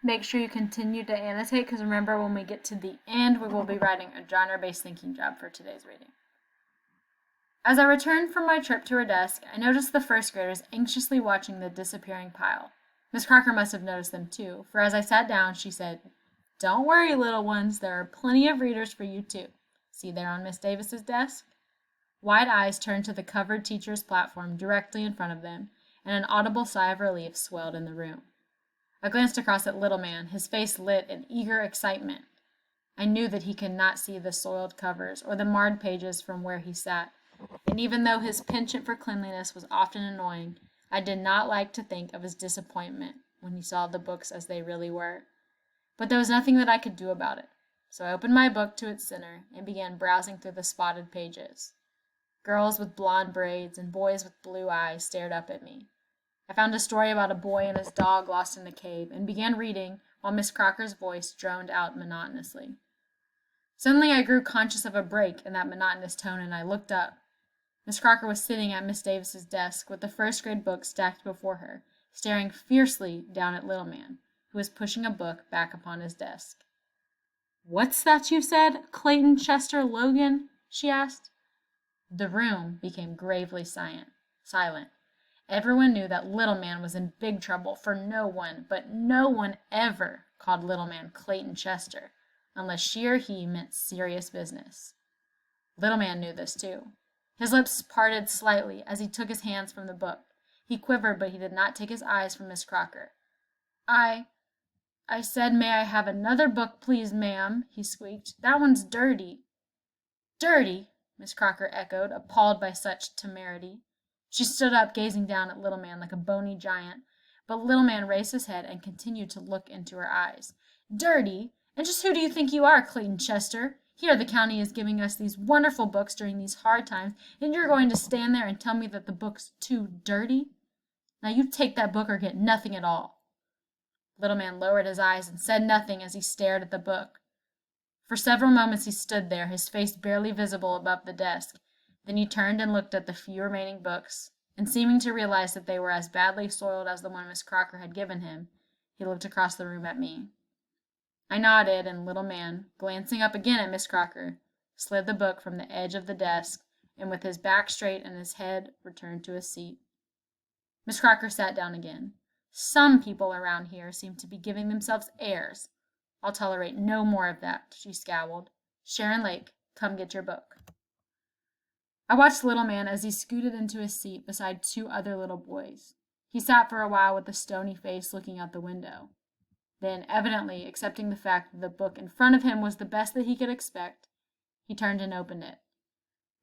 Make sure you continue to annotate because remember when we get to the end, we will be writing a genre-based thinking job for today's reading. As I returned from my trip to her desk, I noticed the first graders anxiously watching the disappearing pile. Miss Crocker must have noticed them too, for as I sat down, she said, "Don't worry, little ones, there are plenty of readers for you too. See there on Miss Davis's desk?" Wide eyes turned to the covered teacher's platform directly in front of them, and an audible sigh of relief swelled in the room. I glanced across at Little Man, his face lit in eager excitement. I knew that he could not see the soiled covers or the marred pages from where he sat, and even though his penchant for cleanliness was often annoying, I did not like to think of his disappointment when he saw the books as they really were. But there was nothing that I could do about it, so I opened my book to its center and began browsing through the spotted pages. Girls with blonde braids and boys with blue eyes stared up at me. I found a story about a boy and his dog lost in a cave and began reading while Miss Crocker's voice droned out monotonously. Suddenly I grew conscious of a break in that monotonous tone and I looked up. Miss Crocker was sitting at Miss Davis's desk with the first grade book stacked before her, staring fiercely down at Little Man, who was pushing a book back upon his desk. "What's that you said, Clayton Chester Logan?" she asked. The room became gravely silent. Everyone knew that Little Man was in big trouble, for no one ever called Little Man Clayton Chester, unless she or he meant serious business. Little Man knew this too. His lips parted slightly as he took his hands from the book. He quivered, but he did not take his eyes from Miss Crocker. I said, may I have another book, please, ma'am, he squeaked. That one's dirty." "Dirty?" Miss Crocker echoed, appalled by such temerity. She stood up, gazing down at Little Man like a bony giant, but Little Man raised his head and continued to look into her eyes. "Dirty? And just who do you think you are, Clayton Chester? Here the county is giving us these wonderful books during these hard times, and you're going to stand there and tell me that the book's too dirty? Now you take that book or get nothing at all." Little Man lowered his eyes and said nothing as he stared at the book. For several moments he stood there, his face barely visible above the desk. Then he turned and looked at the few remaining books, and seeming to realize that they were as badly soiled as the one Miss Crocker had given him, he looked across the room at me. I nodded, and Little Man, glancing up again at Miss Crocker, slid the book from the edge of the desk, and with his back straight and his head returned to his seat. Miss Crocker sat down again. "Some people around here seem to be giving themselves airs. I'll tolerate no more of that," she scowled. "Sharon Lake, come get your book." I watched Little Man as he scooted into his seat beside two other little boys. He sat for a while with a stony face looking out the window. Then, evidently accepting the fact that the book in front of him was the best that he could expect, he turned and opened it.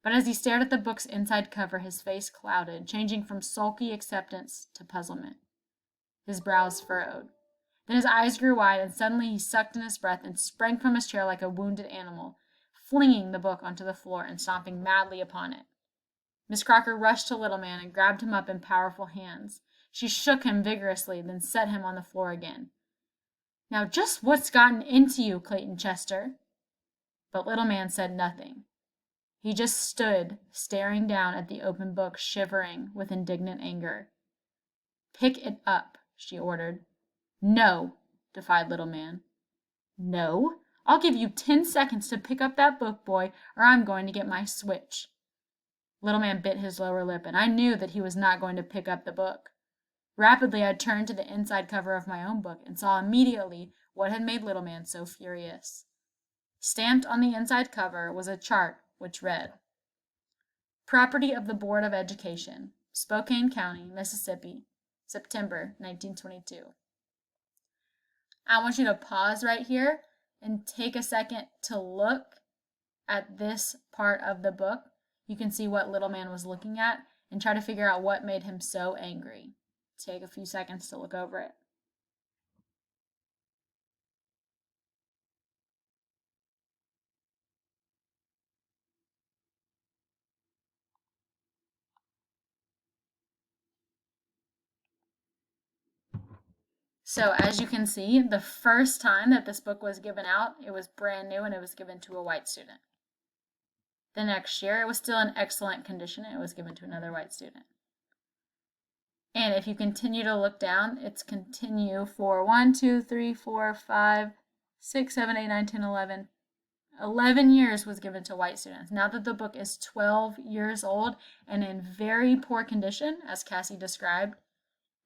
But as he stared at the book's inside cover, his face clouded, changing from sulky acceptance to puzzlement. His brows furrowed. Then his eyes grew wide, and suddenly he sucked in his breath and sprang from his chair like a wounded animal, flinging the book onto the floor and stomping madly upon it. Miss Crocker rushed to Little Man and grabbed him up in powerful hands. She shook him vigorously, then set him on the floor again. "Now just what's gotten into you, Clayton Chester?" But Little Man said nothing. He just stood, staring down at the open book, shivering with indignant anger. "Pick it up," she ordered. "No," defied Little Man. "No? I'll give you 10 seconds to pick up that book, boy, or I'm going to get my switch." Little Man bit his lower lip, and I knew that he was not going to pick up the book. Rapidly, I turned to the inside cover of my own book and saw immediately what had made Little Man so furious. Stamped on the inside cover was a chart which read, "Property of the Board of Education, Spokane County, Mississippi, September 1922. I want you to pause right here and take a second to look at this part of the book. You can see what Little Man was looking at and try to figure out what made him so angry. Take a few seconds to look over it. So as you can see, the first time that this book was given out, it was brand new and it was given to a white student. The next year, it was still in excellent condition and it was given to another white student. And if you continue to look down, it's continue for 1, 2, 3, 4, 5, 6, 7, 8, 9, 10, 11. 11 years was given to white students. Now that the book is 12 years old and in very poor condition, as Cassie described,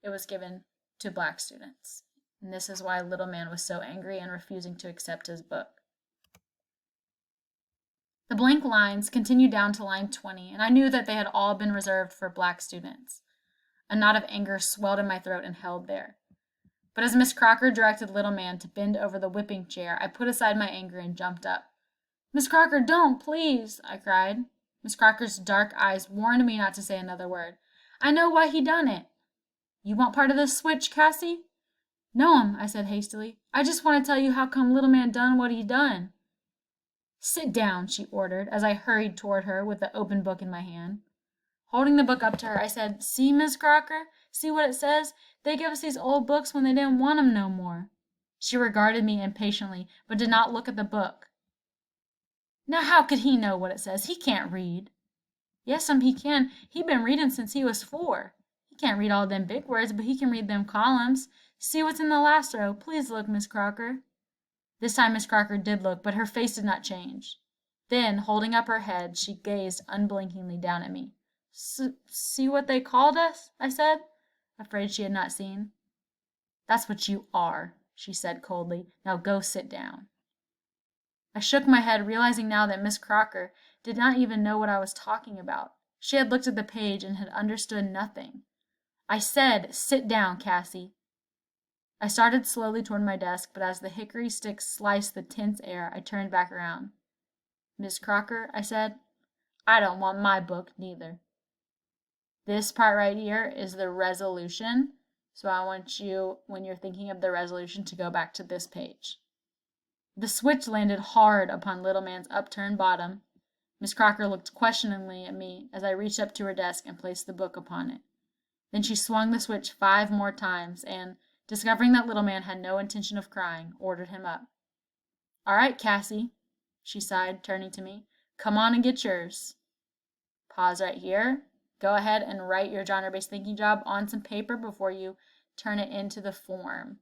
it was given to black students. And this is why Little Man was so angry and refusing to accept his book. The blank lines continued down to line 20, and I knew that they had all been reserved for black students. A knot of anger swelled in my throat and held there. But as Miss Crocker directed Little Man to bend over the whipping chair, I put aside my anger and jumped up. "Miss Crocker, don't, please," I cried. Miss Crocker's dark eyes warned me not to say another word. "I know why he done it." "You want part of this switch, Cassie?" "No'm," I said hastily. "I just want to tell you how come Little Man done what he done." "Sit down," she ordered, as I hurried toward her with the open book in my hand. Holding the book up to her, I said, "See, Miss Crocker? See what it says? They give us these old books when they didn't want 'em no more." She regarded me impatiently, but did not look at the book. "Now how could he know what it says? He can't read." "Yes'm, he can. He been reading since he was 4. He can't read all them big words, but he can read them columns. See what's in the last row. Please look, Miss Crocker." This time Miss Crocker did look, but her face did not change. Then, holding up her head, she gazed unblinkingly down at me. "See what they called us?" I said, afraid she had not seen. "That's what you are," she said coldly. "Now go sit down." I shook my head, realizing now that Miss Crocker did not even know what I was talking about. She had looked at the page and had understood nothing. "I said, sit down, Cassie." I started slowly toward my desk, but as the hickory stick sliced the tense air, I turned back around. "Miss Crocker," I said, "I don't want my book neither." This part right here is the resolution, so I want you, when you're thinking of the resolution, to go back to this page. The switch landed hard upon Little Man's upturned bottom. Miss Crocker looked questioningly at me as I reached up to her desk and placed the book upon it. Then she swung the switch 5 more times and, discovering that Little Man had no intention of crying, ordered him up. "All right, Cassie," she sighed, turning to me. "Come on and get yours." Pause right here. Go ahead and write your genre-based thinking job on some paper before you turn it into the form.